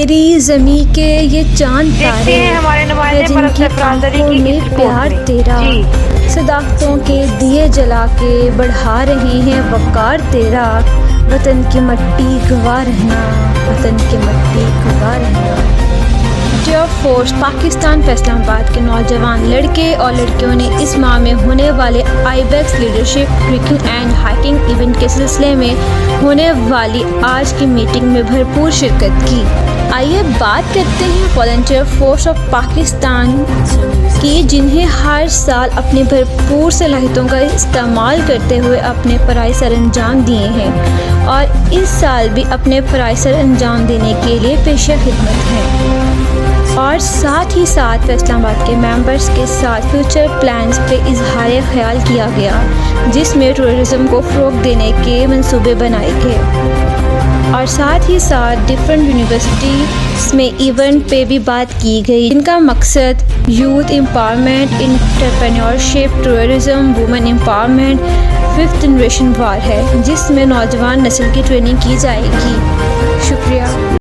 میری زمیں کے یہ چاند تارے ہیں جن کی آنکھوں میں پیار تیرا، صداقتوں کے دیے جلا کے بڑھا رہے ہیں وقار تیرا، وطن کی مٹی گواہ رہنا، وطن کی مٹی گواہ رہنا۔ ڈیئر فورس پاکستان اسلام آباد کے نوجوان لڑکے اور لڑکیوں نے اس ماہ میں ہونے والے ibex leadership trekking and hiking event کے سلسلے میں ہونے والی آج کی میٹنگ میں بھرپور شرکت کی۔ آئیے بات کرتے ہیں والنٹیئر فورس آف پاکستان کی، جنہیں ہر سال اپنی بھرپور صلاحیتوں کا استعمال کرتے ہوئے اپنے فرائض سر انجام دیے ہیں اور اس سال بھی اپنے فرائض سر انجام دینے کے لیے پیش خدمت ہیں، اور ساتھ ہی ساتھ اسلام آباد کے ممبرز کے ساتھ فیوچر پلانز پہ اظہار خیال کیا گیا، جس میں ٹورزم کو فروغ دینے کے منصوبے بنائے گئے، اور ساتھ ہی ساتھ ڈفرینٹ یونیورسٹیز میں ایونٹ پہ بھی بات کی گئی، جن کا مقصد youth empowerment, entrepreneurship, tourism, women empowerment, 5th generation war ہے، جس میں نوجوان نسل کی ٹریننگ کی جائے گی۔ شکریہ۔